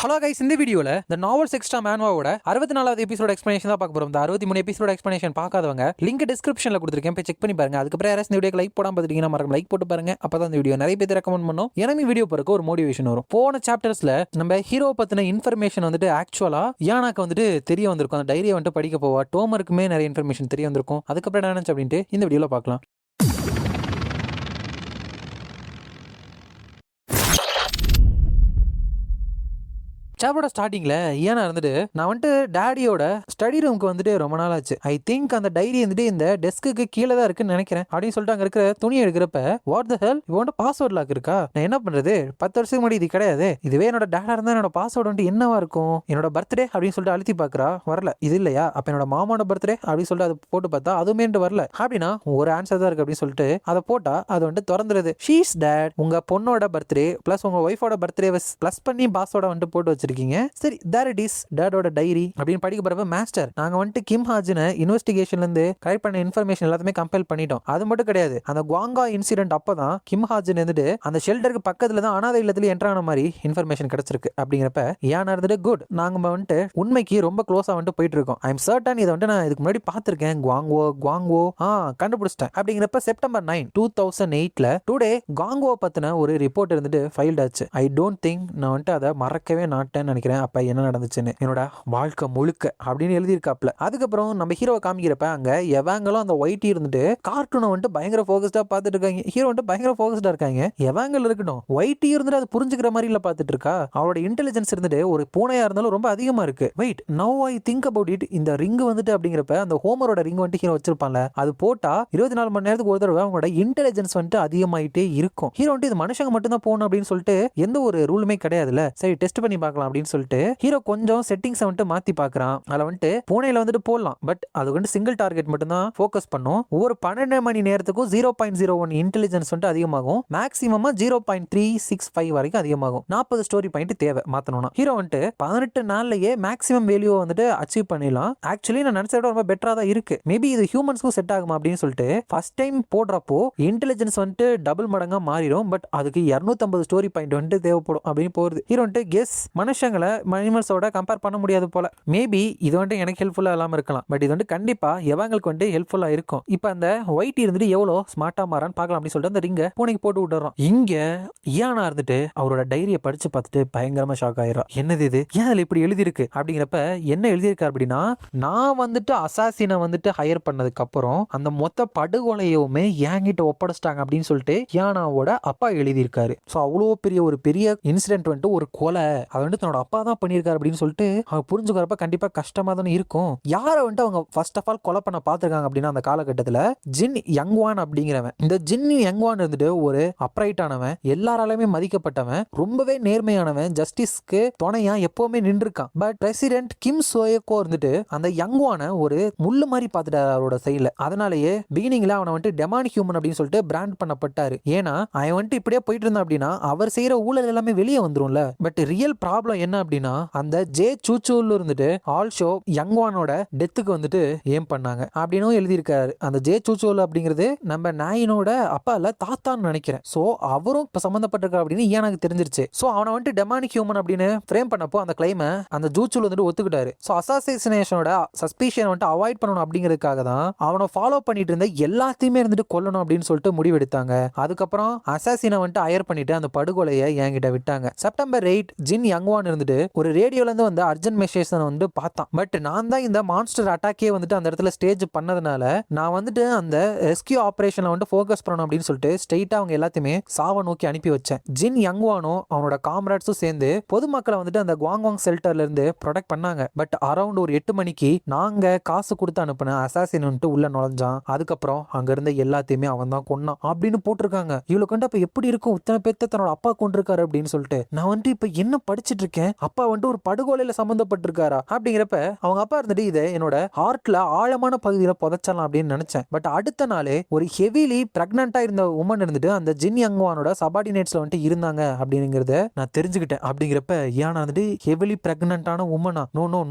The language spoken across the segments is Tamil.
ஹலோ கைஸ், இந்த வீடியோவில் இந்த நாவல்ஸ் எக்ஸ்ட்ரா மேன்வாவோட 64வது எபிசோட எக்ஸ்பிளேஷன் தான் பார்க்க போகிறோம். இந்த 63 எபிசோட எக்ஸ்பிளேஷன் பார்க்காதவங்க லிங்க் டிஸ்கிரிப்ஷனில் கொடுத்துருக்கேன், போய் செக் பண்ணி பாருங்க. அதுக்கப்புறம் யாராவது இந்த வீடியோக்கு லைக் போடாம பார்த்துட்டீங்கன்னா மறக்காம லைக் போட்டு பாருங்க. அப்போ தான் இந்த வீடியோ நிறைய பேர் ரெக்கமெண்ட் பண்ணோம், எனக்கு வீடியோ போறதுக்கு ஒரு மோட்டிவேஷன் வரும். போன சாப்டர்ஸ்ல நம்ம ஹீரோ பத்தின இன்ஃபர்மேஷன் வந்துட்டு ஆக்சுவலா யானாக்கு வந்துட்டு தெரிய வந்திருக்கும். அந்த டைரியை வந்துட்டு படிக்க போவா டோமருக்குமே நிறைய இன்ஃபர்மேஷன் தெரிய வந்திருக்கும். அதுக்கப்புறம் என்ன நினைச்சு அப்படின்ட்டு இந்த வீடியோவில் பார்க்கலாம். சாப்டரோட ஸ்டார்டிங்ல ஏன்னா இருந்துட்டு நான் வந்துட்டு டேடியோட ஸ்டடி ரூமுக்கு வந்துட்டு ரொம்ப நாள் ஆச்சு. ஐ திங்க் அந்த டைரி வந்துட்டு இந்த டெஸ்க்கு கீழே தான் இருக்குன்னு நினைக்கிறேன் அப்படின்னு சொல்லிட்டு அங்க இருக்கிற துணி எடுக்கிறப்ப வாட் த ஹெல் இவன் பாஸ்வேர்ட் லாக் இருக்கா, நான் என்ன பண்றது, 10 வருஷத்துக்கு முன்னாடி இது கிடையாது, இதுவே என்னோட டேடா இருந்தா என்னோட பாஸ்வேர்டு வந்துட்டு என்னவா இருக்கும், என்னோட பர்த்டே அப்படின்னு சொல்லிட்டு அழுத்தி பாக்குறா, வரல. இது இல்லையா, அப்ப என்னோட மாமாவோட பர்த்டே அப்படின்னு சொல்லிட்டு அதை போட்டு பார்த்தா அதுவுமே வரல. அப்படின்னா ஒரு ஆன்சர் தான் இருக்கு அப்படின்னு சொல்லிட்டு அதை போட்டா அது வந்துட்டு திறந்துருது. ஷீஸ் டேட், உங்க பொண்ணோட பர்த்டே பிளஸ் உங்க ஒய்ஃபோட பர்த்டே பிளஸ் பண்ணி பாஸ்வேர்டை வந்துட்டு போட்டு வச்சிருக்கீங்க. சரி, தேர் இட் இஸ் டேடோட டைரி அப்படின்னு படிக்க போறப்ப மாஸ்டர், நாங்க வந்துட்டு கிம் ஹாஜினை இன்வெஸ்டிகேஷன்ல இருந்து கலெக்ட் பண்ண இன்ஃபர்மேஷன் எல்லாத்தையுமே கம்பைல் பண்ணிட்டோம். அது மட்டும் கிடையாது, அந்த குவாங்கா இன்சிடென்ட் அப்பதான் கிம் ஹாஜின் இருந்துட்டு அந்த ஷெல்டருக்கு பக்கத்துல தான் அனாதை இல்லத்துல என்டர் ஆன மாதிரி இன்ஃபர்மேஷன் கிடைச்சிருக்கு. அப்படிங்கிறப்ப ஏன்னா இருந்துட்டு குட், நாங்க வந்துட்டு உண்மைக்கு ரொம்ப க்ளோஸா வந்துட்டு போயிட்டு இருக்கோம். ஐ எம் சர்டன் இதை வந்துட்டு நான் இதுக்கு முன்னாடி பார்த்திருக்கேன். குவாங்கோ கண்டுபிடிச்சிட்டேன். அப்படிங்கிறப்ப செப்டம்பர் 9, 2008ல டுடே குவாங்கோ பத்தின ஒரு ரிப்போர்ட் இருந்துட்டு ஃபைல்ட் ஆச்சு. ஐ டோன்ட் திங்க் நான் வந்துட்டு அதை மறக்கவே நாட்டேன் நினைக்கிறேன். அப்ப என்ன நடந்துச்சுன்னு என்னோட வாழ்க்கை முழுக்க அப்படின்னு எழுதியிருக்காப்ல. அதுக்கப்புறம் நம்ம ஹீரோவை காமிக்கிறப்ப அங்க எவாங்களும் அந்த ஒயிட் இருந்துட்டு கார்ட்டூனை வந்துட்டு பயங்கர போக்கஸ்டா பார்த்துட்டு இருக்காங்க. ஹீரோ வந்துட்டு பயங்கர போக்கஸ்டா இருக்காங்க. எவாங்கல் இருக்கட்டும், ஒயிட் இருந்துட்டு அது புரிஞ்சுக்கிற மாதிரி இல்ல பார்த்துட்டு இருக்கா. அவளோட இன்டெலிஜென்ஸ் இருந்துட்டு ஒரு பூனையா இருந்தாலும் ரொம்ப அதிகமா இருக்கு. Wait, now I think about it, இந்த ரிங் வந்துட்டு அப்படிங்கிறப்ப அந்த ஹோமரோட ரிங் வந்துட்டு ஹீரோ வச்சிருப்பான்ல, அது போட்டா 24 மணி நேரத்துக்கு ஒரு தடவை அவங்களோட இன்டெலிஜென்ஸ் வந்துட்டு அதிகமாயிட்டே இருக்கும். ஹீரோ வந்துட்டு இது மனுஷங்க மட்டும் தான் போகணும் அப்படின்னு சொல்லிட்டு எந்த ஒரு ரூலுமே கிடையாதுல்ல. சரி, டெஸ்ட் பண்ணி பார்க்கலாம் அப்படின்னு சொல்லிட்டு ஹீரோ கொஞ்சம் செட்டிங்ஸ் வந்துட்டு மாத்தி பார்க்கறான். அதில் வந்துட்டு பூனையில வந்துட்டு போடலாம், பட் அது வந்து சிங்கிள் டார்கெட் மட்டும் தான் ஃபோக்கஸ் பண்ணும். ஒவ்வொரு 12 மணி நேரத்துக்கும் 0.01 இன்டெலிஜென்ஸ் வந்துட்டு அதிகமாகும். மேக்ஸிமமா 0.365 வரைக்கும் அதிகமாகும். 40 ஸ்டோரி பாயிண்ட் தேவை மாத்தணும்னா. ஹீரோ வந்துட்டு 18 நாள்லயே மேக்ஸிமம் வேல்யூ வந்துட்டு அச்சீவ் பண்ணிடலாம். ஆக்சுவலி நான் நினைச்சத விட ரொம்ப பெட்டரா தான் இருக்கு. மேபி இது ஹியூமன்ஸ்க்கும் செட் ஆகுமா அப்படின்னு சொல்லிட்டு ஃபர்ஸ்ட் டைம் போடுறப்போ இன்டெலிஜென்ஸ் வந்துட்டு டபுள் மடங்கா மாறிடும். பட் அதுக்கு 250 ஸ்டோரி பாயிண்ட் வந்துட்டு தேவைப்படும் அப்படின்னு போகுது. ஹீரோ வந்துட்டு கெஸ் மனுஷங்களை அனிமல்ஸோட கம்பேர் பண்ண முடியாது போல. மேபி இது வந்துட்டு எனக்கு ஹெல்ப்ஃபுல்லா இல்லாம இருக்கலாம், பட் இது வந்துட்டு கண்டிப்பா எவங்களுக்கு வந்துட்டு ஹெல்ப்ஃபுல்லா இருக்கும். இப்போ அந்த ஒயிட் இருந்துட்டு எவ்வளவு ஸ்மார்ட்டா மாறான்னு பார்க்கலாம் அப்படின்னு சொல்லிட்டு அந்த ரிங்க பூனைக்கு போட்டு விட்டுறோம். இங்க இயானா இருந்துட்டு அவரோட டைரியை படிச்சு பார்த்துட்டு பயங்கரமா ஷாக் ஆயிரும். என்னது இது, ஏன் அதுல இப்படி எழுதியிருக்கு அப்படிங்கிறப்ப என்ன எழுதியிருக்காரு அப்படின்னா, நான் வந்துட்டு அசாசினை வந்துட்டு ஹையர் பண்ணதுக்கு அப்புறம் அந்த மொத்த படுகொலையுமே என்கிட்ட ஒப்படைச்சிட்டாங்க அப்படின்னு சொல்லிட்டு இயானாவோட அப்பா எழுதியிருக்காரு. ஸோ அவ்வளோ பெரிய இன்சிடென்ட் வந்துட்டு ஒரு கொலை, அது வந்து தன்னோட அப்பா தான் பண்ணியிருக்காரு அப்படின்னு சொல்லிட்டு அவங்க புரிஞ்சுக்கிறப்ப கண்டிப்பா கஷ்டமா தானே இருக்கும். யாரை வந்துட்டு அவங்க ஃபர்ஸ்ட் ஆஃப் ஆல் கொலை பண்ண பார்த்துருக்காங்க அப்படின்னா அந்த காலகட்டத்தில் ஜின் யங்வான் அப்படிங்கிறவன். இந்த ஜின் யங்வான் இருந்துட்டு ஒரு அப்ரைட்டானவன், எல்லாராலுமே மதிக்கப்பட்டவன், ரொம்பவே நேர்மையானவன், ஜஸ்டிஸ்க்கு துணையா எப்பவுமே நின்றுருக்கான். பட் பிரசிடென்ட் கிம் சோயக்கோ இருந்துட்டு அந்த யங்வானை ஒரு முள்ளு மாதிரி பார்த்துட்டாரு அவரோட சைட்ல. அதனாலேயே பிகினிங்ல அவனை வந்துட்டு டெமான் ஹியூமன் அப்படின்னு சொல்லிட்டு பிராண்ட் பண்ணப்பட்டாரு. ஏன்னா அவன் வந்துட்டு இப்படியே போயிட்டு இருந்தா அப்படின்னா அவர் செய்யற ஊழல் எல்லாமே வெளியே வந்துரும்ல. பட் ரியல் ப்ராப்ளம் என்ன அப்படின்னா அந்த ஜே சூச்சூல இருந்துட்டு ஆல்ஷோ யங்வானோட டெத்துக்கு வந்துட்டு ஏம் பண்ணாங்க அப்படின்னு எழுதியிருக்காரு. அந்த ஜே சூச்சூல் அப்படிங்கிறது நம்ம நாயினோட அப்பா இல்ல தாத்தான்னு நினைக்கிறேன். சோ அவரும் இப்ப சம்பந்தப்பட்டிருக்காரு அப்படின்னு எனக்கு தெரிஞ்சிருச்சு. சோ அவனை வந்துட்டு டெமானிக் ஹியூமன் அப்படின்னு ஃப்ரேம் பண்ணப்போ அந்த கிளைமை அந்த ஜூச்சூல் வந்துட்டு ஒத்துக்கிட்டாரு. சோ அசாசினேஷனோட சஸ்பீஷன் வந்துட்டு அவாய்ட் பண்ணணும் அப்படிங்கிறதுக்காக தான் அவனை ஃபாலோ பண்ணிட்டு இருந்த எல்லாத்தையுமே இருந்துட்டு கொல்லணும் அப்படின்னு சொல்லிட்டு முடிவெடுத்தாங்க. அதுக்கப்புறம் அசாசினை வந்துட்டு ஹையர் பண்ணிட்டு அந்த படுகொலையை என்கிட்ட விட்டாங்க. செப்டம்பர் 8 ஜின் யங்வான் இருந்துட்டு ஒரு ரேடியோல இருந்து வந்து அர்ஜென்ட் மெசேஜ் வந்து பார்த்தான். பட் நான் தான் இந்த மான்ஸ்டர் அட்டாக்கே வந்துட்டு அந்த இடத்துல ஸ்டேஜ் பண்ணதுனால நான் வந்துட்டு அந்த ரெஸ்கியூ ஆபரேஷன்ல வந்து ஃபோக்கஸ் பண்ணணும் அப்படின்னு சொல்லிட்டு ஸ்ட்ரெயிட்டா அவங்க எல்லாத்தையுமே சாவ நோக்கி அனுப்பி வச்சேன். ஜின் யங்வானும் அவனோட காம்ரேட்ஸும் சேர்ந்து பொதுமக்களை வந்துட்டு அந்த குவாங்வாங் ஷெல்டர்ல இருந்து ப்ரொடெக்ட் பண்ணாங்க. பட் அரௌண்ட் ஒரு 8 மணிக்கு நாங்க காசு கொடுத்து அனுப்பின அசாசின் வந்துட்டு உள்ள நுழைஞ்சான். அதுக்கப்புறம் அங்க இருந்த எல்லாத்தையுமே அவன் தான் கொன்னான் அப்படின்னு போட்டிருக்காங்க. இவ்வளவு கண்டு அப்ப எப்படி இருக்கும், இத்தனை பேர்த்த தன்னோட அப்பா கொண்டிருக்காரு அப்படின்னு சொல்லிட்டு நான் வந்துட்டு இப்ப என்ன படிச்சுட்டு இருக்கேன், அப்பா வந்துட்டு ஒரு படுகொலையில சம்பந்தப்பட்டிருக்காரா அப்படிங்கிறப்ப அவங்க அப்பா இருந்துட்டு இதை என்னோட ஹார்ட்ல ஆழமான பகுதியில புதைச்சலாம் அப்படின்னு நினைச்சேன். பட் அடுத்த நாளே ஒரு ஹெவிலி பிரெக்னண்டா இருந்த உமன் இருந்துட்டு அந்த ஜின் யங்வானோட சபார்டினேட்ஸ்ல வந்துட்டு இருந்தாங்க அப்படிங்கிறத நான் தெரிஞ்சுக்கிட்டேன். அப்படிங்கிறப்ப ஏன்னா வந்துட்டு ஹெவிலி பிரெக்னண்டான உமனா,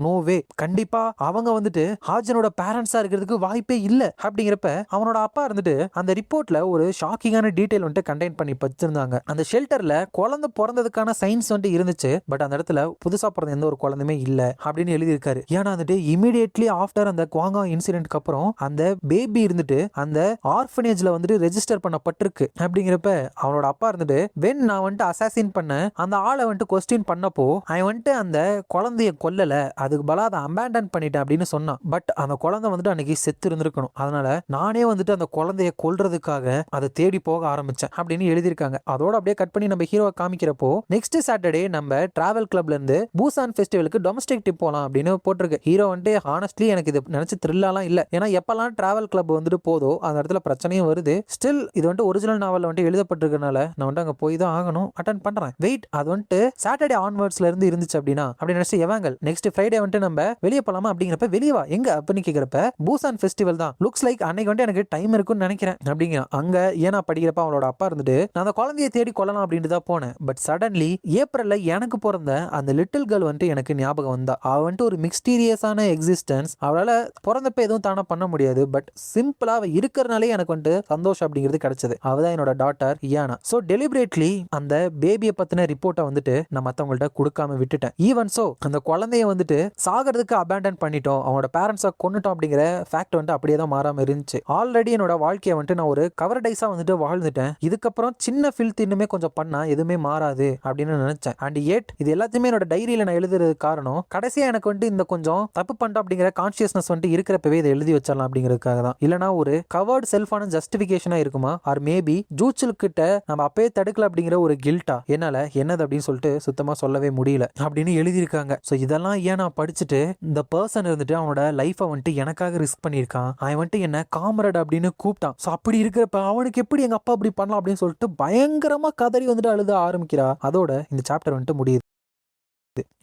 நோ வே, கண்டிப்பா அவங்க வந்துட்டு ஹாஜனோட பேரண்ட்ஸா இருக்கிறதுக்கு வாய்ப்பே இல்ல. அப்படிங்கிறப்ப அவனோட அப்பா இருந்துட்டு அந்த ரிப்போர்ட்ல ஒரு ஷாக்கிங்கான டீடைல் வந்துட்டு கண்டெயின் பண்ணி வச்சிருந்தாங்க. அந்த ஷெல்டர்ல குழந்தை பிறந்ததுக்கான சயின்ஸ் வந்துட்டு இருந்துச்சு. பட் அந்த இடத்துல புதுசா பிறந்த எந்த ஒரு குழந்தையுமே இல்ல அப்படின்னு எழுதியிருக்காரு. ஏன்னா வந்துட்டு இமீடியட்லி ஆஃப்டர் அந்த குவாங்கா இன்சிடென்ட்க்கு அப்புறம் அந்த பேபி இருந்துட்டு அந்த ஆர்ஃபனேஜ்ல வந்துட்டு ரெஜிஸ்டர் பண்ணப்பட்டிருக்கு. அப்படிங்கிறப்ப அவனோட அப்பா இருந்துட்டு வென் நான் வந்துட்டு அசாசின் பண்ண அந்த ஆளை வந்துட்டு கொஸ்டின் பண்ணப்போ அவன் வந்துட்டு அந்த குழந்தைய கொல்லல, அதுக்கு பல அதை அபேண்டன் பண்ணிட்டேன் அப்படின்னு சொன்னான். பட் அந்த குழந்தை வந்துட்டு அன்னைக்கு செத்து இருந்திருக்கணும். அதனால நானே வந்துட்டு அந்த குழந்தைய கொல்றதுக்காக அதை தேடி போக ஆரம்பிச்சேன் அப்படின்னு எழுதியிருக்காங்க. அதோட அப்படியே கட் பண்ணி நம்ம ஹீரோவை காமிக்கிறப்போ நெக்ஸ்ட் சாட்டர்டே நம்ம டிராவல் கிளப்ல இருந்து பூசான் ஃபெஸ்டிவலுக்கு டொமஸ்டிக் ட்ரிப் போலாம் அப்படின்னு போட்டிருக்கு. ஹீரோ வந்துட்டு ஹானஸ்ட்லி எனக்கு இது நினைச்சு த்ரில்லாலாம் இல்ல. ஏன்னா எப்பெல்லாம் டிராவல் கிளப் வந்துட்டு போதோ அந்த இடத்துல பிரச்சனையும் வருது. ஸ்டில் இது வந்துட்டு ஒரிஜினல் நாவல் வந்துட்டு எழுதப்பட்டிருக்கனால நான் வந்துட்டு அங்க போய் தான் ஆகணும், அட்டன் பண்றேன். வெயிட், அது வந்துட்டு சாட்டர்டே ஆன்வர்ட்ஸ்ல இருந்து இருந்துச்சு அப்படின்னா அப்படி நினைச்சு எவாங்கல் நெக்ஸ்ட் ஃப்ரைடே வந்துட்டு நம்ம வெளியே போலாமா அப்படிங்கிறப்ப வெளியே வா எங்க அப்படின்னு கேட்கிறப்ப பூசான் ஃபெஸ்டிவல் தான், லுக்ஸ் லைக் அன்னைக்கு வந்துட்டு எனக்கு டைம் இருக்குன்னு நினைக்கிறேன் அப்படிங்கிற. அங்க ஏன்னா படிக்கிறப்ப அவளோட அப்பா இருந்துட்டு நான் அந்த குழந்தைய தேடி கொள்ளலாம் அப்படின்ட்டு தான் போனேன். பட் சடன்லி ஏப்ரல்ல எனக்கு பிறந்த அந்த லிட்டில் கேர்ள் வந்துட்டு எனக்கு ஞாபகம் வந்தா. அவ வந்துட்டு ஒரு மிஸ்டீரியஸான எக்ஸிஸ்டன்ஸ். அவளால பிறந்தப்ப எதுவும் தானா பண்ண முடியாது. பட் சிம்பிளா அவ இருக்கிறனாலே எனக்கு வந்துட்டு சந்தோஷம் அப்படிங்கிறது கிடைச்சது. அவதான் என்னோட டாட்டர் இயானா. சோ டெலிபரேட்லி அந்த பேபியை பத்தின ரிப்போர்ட்டை வந்துட்டு நான் மத்தவங்கள்ட்ட கொடுக்காம விட்டுட்டேன். ஈவன் சோ அந்த குழந்தைய வந்துட்டு சாகிறதுக்கு அபேண்டன் பண்ணிட்டோம், அவனோட பேரண்ட்ஸை கொன்னுட்டோம் அப்படிங்கிற ஃபேக்ட் வந்துட்டு அப்படியே தான் மாறாம இருந்துச்சு. ஆல்ரெடி என்னோட வாழ்க்கையை வந்துட்டு நான் ஒரு கவர்டைஸா வந்துட்டு வாழ்ந்துட்டேன். இதுக்கப்புறம் சின்ன ஃபில்த் இன்னுமே கொஞ்சம் பண்ணா எதுவுமே மாறாது அப்படின்னு நினைச்சேன். அண்ட் ஏட் இது எல்லாத்தையுமே என்னோட டைரியில நான் எழுதுறது காரணம் கடைசியா எனக்கு வந்துட்டு இந்த கொஞ்சம் தப்பு பண்ணிட்டோம் அப்படிங்கிற கான்சியஸ்னஸ் வந்துட்டு இருக்கிறப்பவே இதை எழுதி வச்சிடலாம் அப்படிங்கிறதுக்காக தான். இல்லனா ஒரு கவர்டு செல்ஃபான ஜஸ்டிபிகேஷனா இருக்குமா, ஆர் மேபி ஜூச்சல் கிட்ட நம்ம அப்பயே தடுக்கல அப்படிங்கிற ஒரு கில்ட்டா என்னால என்னது அப்படின்னு சொல்லிட்டு சுத்தமா சொல்லவே முடியல அப்படின்னு எழுதியிருக்காங்க. ஸோ இதெல்லாம் ஏன் நான் படிச்சுட்டு இந்த பர்சன் இருந்துட்டு அவனோட லைஃபை வந்துட்டு எனக்காக ரிஸ்க் பண்ணியிருக்கான், அவன் வந்துட்டு என்ன காமரட் அப்படின்னு கூப்பிட்டான். ஸோ அப்படி இருக்கிறப்ப அவனுக்கு எப்படி எங்க அப்பா அப்படி பண்ணலாம் அப்படின்னு சொல்லிட்டு பயங்கரமா கதறி வந்துட்டு அழுத ஆரம்பிக்கிறா. அதோட இந்த சாப்டர் வந்துட்டு முடியுது.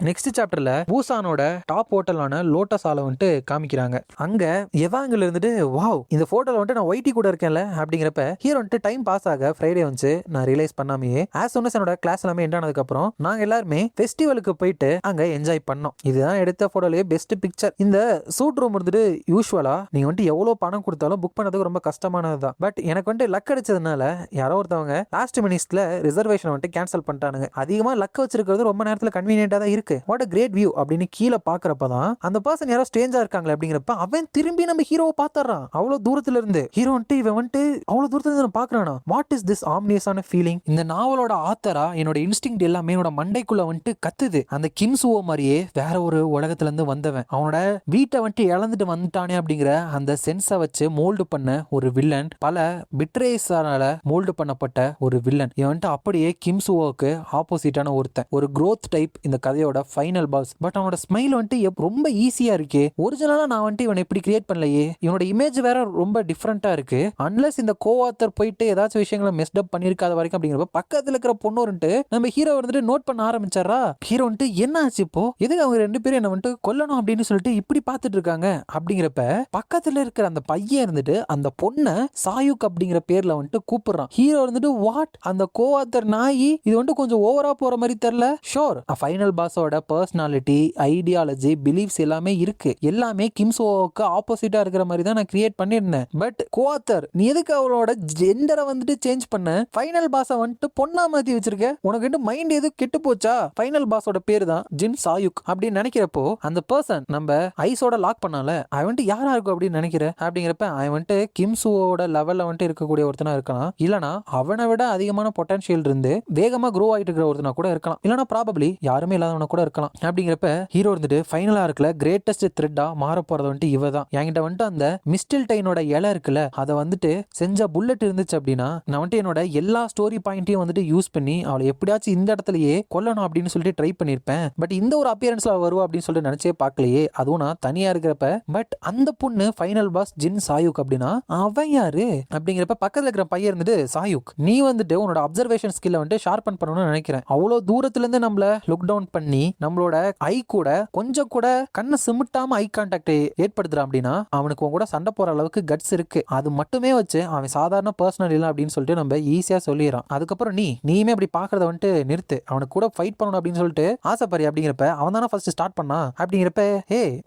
நெக்ஸ்ட் சாப்டர்ல பூசானோட டாப் ஹோட்டலான லோட்டஸ் ஆல வந்துட்டு காமிக்கிறாங்க. அங்க எவாங்கல் இருந்துட்டு வாவ் இந்த போட்டோல வந்துட்டு நான் ஒயிட்டி கூட இருக்கேன்ல அப்படிங்கிறப்ப ஹீரோ வந்துட்டு டைம் பாஸ் ஆக ஃப்ரைடே வந்து நான் ரியலைஸ் பண்ணாமையே ஆஸ் சொன்ன என்னோட கிளாஸ் எல்லாமே எண்ட் ஆனதுக்கு அப்புறம் நாங்க எல்லாருமே ஃபெஸ்டிவலுக்கு போயிட்டு அங்க என்ஜாய் பண்ணோம். இதுதான் எடுத்த போட்டோலயே பெஸ்ட் பிக்சர். இந்த சூட் ரூம் இருந்துட்டு யூஸ்வலா நீங்க வந்துட்டு எவ்வளவு பணம் கொடுத்தாலும் புக் பண்ணதுக்கு ரொம்ப கஷ்டமானதுதான். பட் எனக்கு வந்துட்டு லக் அடிச்சதுனால யாரோ ஒருத்தவங்க லாஸ்ட் மினிட்ஸ்ல ரிசர்வேஷன் வந்துட்டு கேன்சல் பண்ணிட்டானுங்க. அதிகமா லக் வச்சிருக்கிறது ரொம்ப நேரத்துல கன்வீனியன்டா இருக்கு. வாட் a great view அப்படின்னு கீழே பாக்குறப்பதான் அந்த பர்சன் யாரோ ஸ்ட்ரேஞ்சா இருக்காங்களே அப்படிங்கிறப்ப அவன் திரும்பி நம்ம ஹீரோவை பாத்துறான். அவ்வளவு தூரத்துல இருந்து ஹீரோ வந்துட்டு இவன் வந்துட்டு அவ்வளவு தூரத்துல இருந்து பாக்குறானா. வாட் இஸ் திஸ் ஆம்னியஸான ஃபீலிங். இந்த நாவலோட ஆத்தரா என்னோட இன்ஸ்டிங் எல்லாமே என்னோட மண்டைக்குள்ள வந்துட்டு கத்துது. அந்த கிம்சுவோ மாதிரியே வேற ஒரு உலகத்துல இருந்து வந்தவன் அவனோட வீட்டை வந்துட்டு இழந்துட்டு வந்துட்டானே அப்படிங்கிற அந்த சென்ஸை வச்சு மோல்டு பண்ண ஒரு வில்லன், பல பிட்ரேஸால மோல்டு பண்ணப்பட்ட ஒரு வில்லன். இவன் வந்துட்டு அப்படியே கிம்சுவோக்கு ஆப்போசிட்டான ஒருத்தன், ஒரு growth டைப் இந்த கதையோட ஃபைனல் பாஸ். பட் அவனோட ஸ்மைல் வந்துட்டு ரொம்ப ஈஸியா இருக்கே. ஒரிஜினலா நான் வந்துட்டு இவனை இப்படி கிரியேட் பண்ணலையே. இவனோட இமேஜ் வேற ரொம்ப டிஃப்ரெண்டா இருக்கு. அன்லஸ் இந்த கோஆத்தர் போயிட்டு ஏதாச்சும் விஷயங்களை மெஸ்ட் அப் பண்ணிருக்காத வரைக்கும் அப்படிங்கிறப்ப பக்கத்துல இருக்கிற பொண்ணு வந்துட்டு நம்ம ஹீரோ வந்துட்டு நோட் பண்ண ஆரம்பிச்சாரா. ஹீரோ வந்துட்டு என்ன ஆச்சு இப்போ, எதுக்கு அவங்க ரெண்டு பேரும் என்ன வந்துட்டு கொல்லணும் அப்படின்னு சொல்லிட்டு இப்படி பார்த்துட்டு இருக்காங்க அப்படிங்கிறப்ப பக்கத்துல இருக்கிற அந்த பையன் இருந்துட்டு அந்த பொண்ணை சாயுக் அப்படிங்கிற பேர்ல வந்துட்டு கூப்பிடுறான். ஹீரோ வந்துட்டு வாட் அந்த கோஆத்தர் நாயி இது வந்துட்டு கொஞ்சம் ஓவரா போற மாதிரி தெரியல. ஷோர் ஃபைனல் பாஸோட பர்சனாலிட்டி, ஐடியாலஜி, பிலீஃப்ஸ் எல்லாமே இருக்கு. எல்லாமே கிம்சோவுக்கு ஆப்போசிட்டா இருக்கிற மாதிரி தான் நான் கிரியேட் பண்ணிருந்தேன். பட் கோஆத்தர் நீ எதுக்கு அவளோட ஜெண்டரை வந்துட்டு சேஞ்ச் பண்ண, ஃபைனல் பாஸை வந்துட்டு பொண்ணா மாத்தி வச்சிருக்க, உனக்கு வந்து மைண்ட் எது கெட்டு போச்சா. ஃபைனல் பாஸோட பேரு தான் ஜின் சாயுக் அப்படின்னு நினைக்கிறப்போ அந்த பர்சன் நம்ம ஐஸோட லாக் பண்ணால அவன் வந்துட்டு யாரா இருக்கும் அப்படின்னு நினைக்கிற அப்படிங்கிறப்ப அவன் வந்துட்டு கிம்சுவோட லெவல்ல வந்துட்டு இருக்கக்கூடிய ஒருத்தனா இருக்கலாம். இல்லனா அவனை விட அதிகமான பொட்டன்ஷியல் இருந்து வேகமா க்ரோ ஆயிட்டு இருக்கிற ஒருத்தனா கூட இருக்கலாம். இல்லனா ப்ராபபிளி யாருமே இல்லாதவன கூட இருக்கலாம். அப்படிங்கிறப்ப ஹீரோ இருந்துட்டு ஃபைனலா இருக்கல கிரேட்டஸ்ட் த்ரெட்டா மாற போறது வந்துட்டு இவ தான். என்கிட்ட வந்துட்டு அந்த மிஸ்டில் டைனோட இலை இருக்குல்ல அதை வந்துட்டு செஞ்ச புல்லட் இருந்துச்சு அப்படின்னா நான் வந்துட்டு என்னோட எல்லா ஸ்டோரி பாயிண்ட்டையும் வந்துட்டு யூஸ் பண்ணி அவளை எப்படியாச்சும் இந்த இடத்துலயே கொல்லணும் அப்படின்னு சொல்லிட்டு ட்ரை பண்ணிருப்பேன். பட் இந்த ஒரு அப்பியரன்ஸ்ல வருவா அப்படின்னு சொல்லிட்டு நினைச்சே பார்க்கலையே, அதுவும் நான் தனியா இருக்கிறப்ப. பட் அந்த பொண்ணு ஃபைனல் பாஸ் ஜின் சாயுக் அப்படின்னா அவன் யாரு அப்படிங்கிறப்ப பக்கத்துல இருக்கிற பையன் இருந்துட்டு சாயுக் நீ வந்துட்டு உன்னோட அப்சர்வேஷன் ஸ்கில்ல வந்துட்டு ஷார்பன் பண்ணணும்னு நினைக்கிறேன். அவ்வளவு தூரத்துல இருந்து நம்மள லுக் டவுன் பண்ணி நம்மளோட ஐ கூட கொஞ்சம் கூட கண்ணை சிமிட்டாம ஐ கான்டாக்ட் ஏற்படுத்துறான் அப்படின்னா அவனுக்கு கூட சண்டை போற அளவுக்கு கட்ஸ் இருக்கு. அது மட்டுமே வச்சு அவன் சாதாரண பர்சனல் இல்லை அப்படின்னு சொல்லிட்டு நம்ம ஈஸியா சொல்லிடுறான். அதுக்கப்புறம் நீயுமே அப்படி பாக்குறத வந்துட்டு நிறுத்து, அவனுக்கு கூட ஃபைட் பண்ணணும் அப்படின்னு சொல்லிட்டு ஆசைப்படி அப்படிங்கிறப்ப அவன் தானே ஃபர்ஸ்ட் ஸ்டார்ட் பண்ணா அப்படிங்கிறப்ப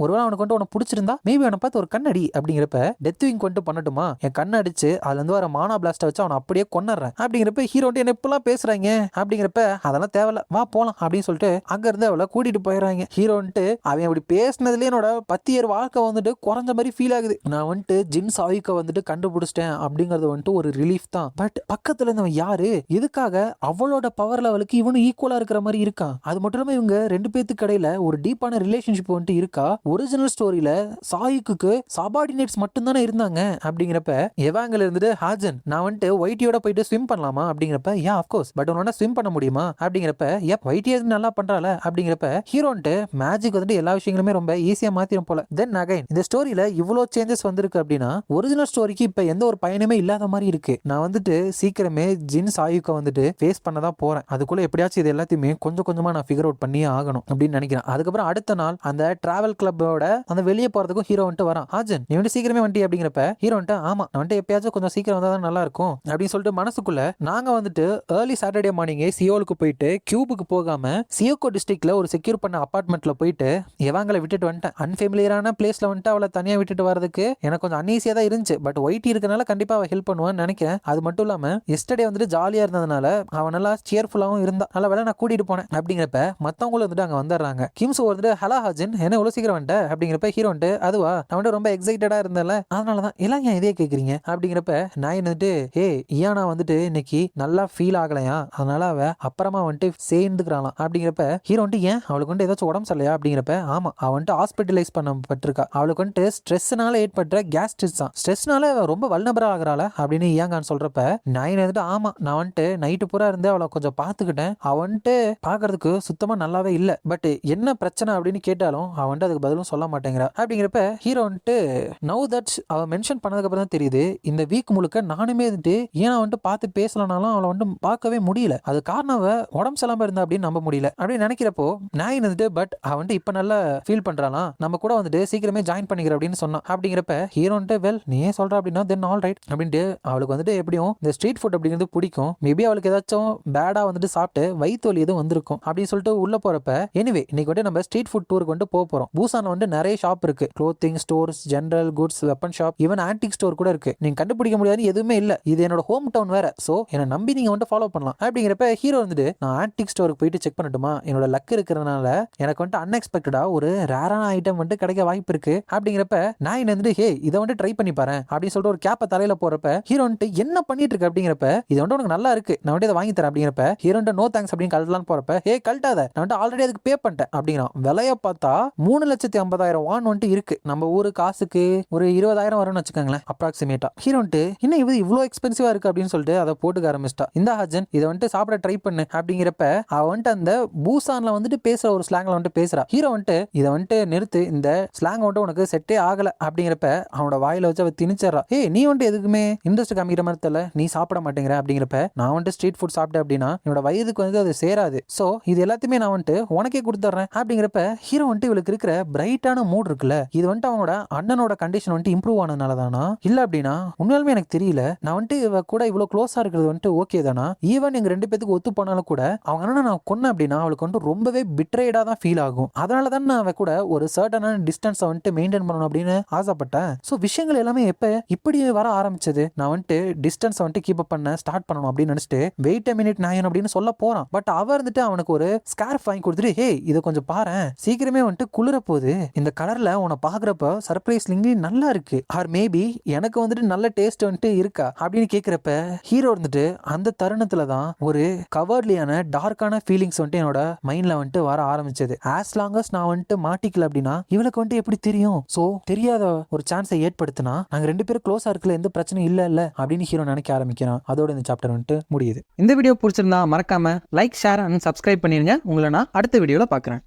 ஒருவேளை அவனுக்கு வந்துட்டு உனக்கு பிடிச்சிருந்தா மேபி அவனை பார்த்து ஒரு கண்ணடி அப்படிங்கிறப்ப டெத் விங் கொண்டு பண்ணட்டுமா, என் கண்ணை அடிச்சு அதுல இருந்து வர மானா பிளாஸ்ட வச்சு அவனை அப்படியே கொன்னுறேன் அப்படிங்கிறப்ப ஹீரோ என்ன இப்பெல்லாம் பேசுறாங்க அப்படிங்கிறப்ப அதெல்லாம் தேவையில்ல வா போலாம் அப்படின்னு சொல்லிட்டு அங்க இருந்து அவளை கூட்டிட்டு போயிடறாங்க. ஹீரோ வந்துட்டு அவன் அப்படி பேசினதுல என்னோட 10 இயர் வாழ்க்கை வந்துட்டு குறைஞ்ச மாதிரி ஃபீல் ஆகுது. நான் வந்துட்டு ஜின் சாயுக்க வந்துட்டு கண்டுபிடிச்சிட்டேன் அப்படிங்கறது வந்துட்டு ஒரு ரிலீஃப் தான். பட் பக்கத்துல இருந்தவன் யாரு, எதுக்காக அவளோட பவர் லெவலுக்கு இவனும் ஈக்குவலா இருக்கிற மாதிரி இருக்கான். அது மட்டும் இல்லாம இவங்க ரெண்டு பேத்துக்கு இடையில ஒரு டீப்பான ரிலேஷன்ஷிப் வந்துட்டு இருக்கா. ஒரிஜினல் ஸ்டோரியில சாயுக்கு சபார்டினேட்ஸ் மட்டும் தானே இருந்தாங்க. அப்படிங்கிறப்ப எவாங்கல இருந்துட்டு ஹாஜன் நான் வந்துட்டு ஒயிட்டியோட போயிட்டு ஸ்விம் பண்ணலாமா அப்படிங்கிறப்ப யா அஃப்கோர்ஸ் பட் உன்னால ஸ்விம் பண்ண முடியுமா அப்படிங்கிறப்ப ஒயிட்டியா நல்லா பண்றால அப்படிங்கிறப்ப ஹீரோன்ட்டு மேஜிக் வந்துட்டு எல்லா விஷயங்களுமே ரொம்ப ஈஸியா மாத்திரும் போல. தென் அகைன் இந்த ஸ்டோரியில இவ்வளோ சேஞ்சஸ் வந்திருக்கு அப்படின்னா ஒரிஜினல் ஸ்டோரிக்கு இப்ப எந்த ஒரு பயனுமே இல்லாத மாதிரி இருக்கு. நான் வந்துட்டு சீக்கிரமே ஜின் சாயுக்க வந்துட்டு ஃபேஸ் பண்ண தான் போறேன். அதுக்குள்ள எப்படியாச்சும் இது எல்லாத்தையுமே கொஞ்சம் கொஞ்சமா நான் ஃபிகர் அவுட் பண்ணியே ஆகணும் அப்படின்னு நினைக்கிறேன். அதுக்கப்புறம் அடுத்த நாள் அந்த டிராவல் கிளப்போட அந்த வெளியே போறதுக்கும் ஹீரோ வந்துட்டு வரான். ஹாஜன் நீ வந்துட்டு சீக்கிரமே வந்துட்டி அப்படிங்கிறப்ப ஹீரோ வந்துட்டு ஆமா நான் வந்துட்டு எப்பயாச்சும் கொஞ்சம் சீக்கிரம் வந்தா தான் நல்லா இருக்கும் அப்படின்னு சொல்லிட்டு மனசுக்குள்ள நாங்க வந்துட்டு ஏர்லி சாட்டர்டே மார்னிங்கே சியோலுக்கு போயிட்டு கியூபுக்கு போகாம சியோகோ டிஸ்ட்ரிக்ட்ல ஒரு செக்யூர் பண்ண அபார்ட்மெண்ட்ல போயிட்டு எவாங்களை விட்டுட்டு வந்துட்டேன். அன்ஃபெமிலியரான பிளேஸ்ல வந்துட்டு அவளை தனியா விட்டுட்டு வரதுக்கு எனக்கு கொஞ்சம் அன்ஈஸியா தான் இருந்துச்சு. பட் ஒயிட்டி இருக்கனால கண்டிப்பா அவ ஹெல்ப் பண்ணுவான்னு நினைக்கிறேன். அது மட்டும் இல்லாம எஸ்டர்டே வந்துட்டு ஜாலியா இருந்ததுனால அவன் நல்லா சியர்ஃபுல்லாவும் இருந்தா. நல்ல வேலை நான் கூட்டிட்டு போனேன் அப்படிங்கிறப்ப மத்தவங்களும் வந்துட்டு அங்க வந்துடுறாங்க. கிம்ஸ் வந்துட்டு ஹலோ ஹாஜன் என்ன இவ்வளவு சீக்கிரம் வந்துட்ட அப்படிங்கிறப்ப ஹீரோ வந்துட்டு அதுவா நான் வந்து ரொம்ப எக்ஸைட்டடா இருந்தேன்ல அதனாலதான் எல்லாம் ஏன் இதே கேக்குறீங்க அப்படிங்கிறப்ப நான் வந்துட்டு இயானா வந்துட்டு இன்னைக்கு நல்லா ஃபீல் ஆகலையா அதனால அவ அப்புறமா வந்துட்டு சேர்ந்துக்கிறாளாம் அப்படிங்கிறப்ப ஹீரோ வந்துட்டு ஏன் அவளுக்கு வந்துட்டு ஏதாச்சும் உடம்பு சரியில்லையா அப்படிங்கிறப்ப ஆமா அவ வந்துட்டு ஹாஸ்பிட்டலைஸ் பண்ணப்பட்டிருக்கா. அவளுக்கு வந்துட்டு ஸ்ட்ரெஸ்னால ஏற்பட்ட கேஸ்ட்ரிஸ் தான். ஸ்ட்ரெஸ்னால ரொம்ப வல்னரபிளா ஆகுறாள அப்படின்னு இயாங்கான்னு சொல்றப்ப நான் வந்துட்டு ஆமா நான் வந்துட்டு நைட்டு பூரா இருந்து அவளை கொஞ்சம் பாத்துக்கிட்டேன். அவன் வந்துட்டு பாக்குறதுக்கு சுத்தமா நல்லாவே இல்ல. பட் என்ன பிரச்சனை அப்படின்னு கேட்டாலும் அவன் வந்துட்டு அதுக்கு பதிலும் சொல்ல மாட்டேங்கிறா. அப்படிங்கிறப்ப ஹீரோ வந்துட்டு நவ் தட் அவ மென்ஷன் பண்ணதுக்கு அப்புறம் தான் தெரியுது இந்த வீக் முழுக்க நானுமே வந்துட்டு ஏன் வந்துட்டு பார்த்து பேசலனாலும் அவளை வந்துட்டு பார்க்கவே முடியல. அது காரணம் அவ உடம்பு சரியில்லாம இருந்தா அப்படின்னு நம்ப முடியல அப்படின்னு நினைக்கிறப்போ நான் வந்துட்டு பட் அவன் வந்துட்டு இப்ப நல்லா ஃபீல் பண்றாளாம் நம்ம கூட வந்துட்டு சீக்கிரமே ஜாயின் பண்ணிக்கிற அப்படின்னு சொன்னான். அப்படிங்கிறப்ப ஹீரோ வந்துட்டு வெல் நீ ஏன் சொல்ற அப்படின்னா தென் ஆல் ரைட் அப்படின்ட்டு அவளுக்கு வந்துட்டு எப்படியும் இந்த ஸ்ட்ரீட் ஃபுட் அப்படிங்கிறது பிடிக்கும். மேபி அவளுக்கு ஏதாச்சும் பேடா வந்துட்டு சாப்பிட்டு வயிற்று வலி எதுவும் வந்திருக்கும் அப்படின்னு சொல்லிட்டு உள்ள போறப்ப எனிவே இன்னைக்கு வந்து நம்ம ஸ்ட்ரீட் ஃபுட் டூருக்கு வந்து போறோம். பூசான்ல வந்து நிறைய ஷாப் இருக்கு. Clothing stores, general goods, weapon shop, even antique store கூட இருக்கு. நீங்க கண்டுபிடிக்க முடியாது எதுவுமே இல்ல. இது என்னோட ஹோம் டவுன் வேற. சோ என்ன நம்பி நீங்க வந்து ஃபாலோ பண்ணலாம். அப்படிங்கிறப்ப ஹீரோ வந்துட்டு நான் ஆன்டிக் ஸ்டோருக்கு போயிட்டு செக் பண்ணட்டுமா என்னோட லக் இருக்கிறதுனால எனக்கு வந்துட்டு அன்எக்ஸ்பெக்டடா ஒரு ரேரான ஐட்டம் வந்து கிடைக்க வாய்ப்பு இருக்கு. அப்படிங்கிறப்ப நான் வந்துட்டு இதை வந்து ட்ரை பண்ணி பாரு அப்படின்னு சொல்லிட்டு ஒரு கேப்பை தலையில போறப்ப ஹீரோ வந்துட்டு என்ன பண்ணிட்டு இருக்கு அப்படிங்கிறப்ப இது வந்து உனக்கு நல்லா இருக்கு நான் வந்து இதை வாங்கி தரேன் அப்படிங்கிறப்ப ஹீரோ நோ தேங்க்ஸ் அப்படின்னு கழட்டலாம் போறப்ப கழட்டாத நான் வந்து ஆல்ரெடி அதுக்கு பே பண்ணிட்டேன் அப்படிங்கிறான். விலைய பார்த்தா 3,50,000 வான் வந்துட்டு இருக்கு. நம்ம ஊரு காசுக்கு ஒரு 20,000 வரும்னு வச்சுக்கோங்களேன் அப்ராக்சிமேட்டா. ஹீரோ வந்துட்டு இன்னும் இது இவ்வளவு எக்ஸ்பென்சிவா இருக்கு அப்படின்னு சொல்லிட்டு அதை போட்டுக்க ஆரம்பிச்சிட்டா. இந்த ஹஜன் இதை வந்துட்டு சாப்பிட ட்ரை பண்ணு அப்படிங்கிறப்ப அவ வந்துட்டு அந்த பூசான்ல வந்துட்டு பேசுற ஒரு ஸ்லாங்ல வந்துட்டு பேசுறா. ஹீரோ வந்துட்டு இதை வந்துட்டு நிறுத்து இந்த ஸ்லாங் வந்துட்டு உனக்கு செட்டே ஆகல அப்படிங்கிறப்ப அவனோட வாயில வச்சு அவ திணிச்சறா. நீ வந்துட்டு எதுக்குமே இன்ட்ரெஸ்ட் காமிக்கிற மாதிரி தெரியல நீ சாப்பிட மாட்டேங்கிற அப்படிங்கிறப்ப நான் வந்துட்டு ஸ்ட்ரீட் ஃபுட் சாப்பிட்டேன் அப்படின்னா என்னோட வயதுக்கு வந்து அது சேராது. சோ இது எல்லாத்தையுமே நான் வந்துட்டு உனக்கே கொடுத்துறேன் அப்படிங்கிறப்ப ஹீரோ வந்துட்டு இவளுக்கு இருக்கிற பிரைட்டான மூட் இருக்குல்ல இது வந்துட்டு அவனோட அண்ணனோட கண்டிஷன் வந்துட்டு இம்ப்ரூவ் ஆனதுனால தானா இல்ல அப்படின்னா உண்மையாலுமே எனக்கு தெரியல. நான் வந்துட்டு இவ கூட இவ்வளவு க்ளோஸா இருக்கிறது வந்துட்டு ஓகே தானா ஈவன் எங்க ரெண்டு பேத்துக்கு ஒத்து போனாலும் கூட அவங்க அண்ணனை நான் கொன்னேன் அப்படின்னா அவளுக்கு வந்து ரொம்பவே பிட்ரேடா தான் ஃபீல் ஆகும். அதனால தான் நான் அவ கூட ஒரு சர்டனான டிஸ்டன்ஸ் வந்துட்டு மெயின்டைன் பண்ணணும் அப்படின்னு ஆசைப்பட்டேன். ஸோ விஷயங்கள் எல்லாமே எப்ப இப்படி வர ஆரம்பிச்சது நான் வந்துட்டு டிஸ்டன்ஸ் வந்துட்டு கீப் அப் பண்ண ஸ்டார்ட் பண்ணணும் அப்படின்னு நினைச்சிட்டு வெயிட் அ மினிட் நாயன் அப்படின்னு சொல்ல போறான். பட் அவ இருந்துட்டு அவனுக்கு ஒரு ஸ்கார்ஃப் வாங்கி கொடுத்துட்டு இதை கொஞ்சம் பாரு சீக்கிரமே வந்துட்டு குளிர போகுது இந்த கலர்ல உன்னை பாக்குறப்ப சர்ப்ரைஸ்லிங்லி நல்லா இருக்கு ஆர் மேபி எனக்கு வந்துட்டு நல்ல டேஸ்ட் வந்துட்டு இருக்கா அப்படின்னு கேட்கிறப்ப ஹீரோ இருந்துட்டு அந்த தருணத்துல தான் ஒரு கவர்லியான டார்க்கான ஃபீலிங்ஸ் வந்துட்டு என்னோட மைண்ட்ல வந்துட்டு வர ஆரம்பிச்சது. ஆஸ் லாங் அஸ் நான் வந்துட்டு மாட்டிக்கல அப்படின்னா இவளுக்கு வந்துட்டு எப்படி தெரியும். சோ தெரியாத ஒரு சான்ஸை ஏற்படுத்தினா நாங்க ரெண்டு பேரும் க்ளோஸா இருக்கல எந்த பிரச்சனையும் இல்ல அப்படின்னு ஹீரோ நினைக்க ஆரம்பிக்கிறான். அதோட இந்த சாப்டர் வந்துட்டு முடியுது. இந்த வீடியோ பிடிச்சிருந்தா மறக்காம லைக், ஷேர் அண்ட் சப்ஸ்கிரைப் பண்ணிருங்க. உங்களை நான் அடுத்த வீடியோல பாக்குறேன்.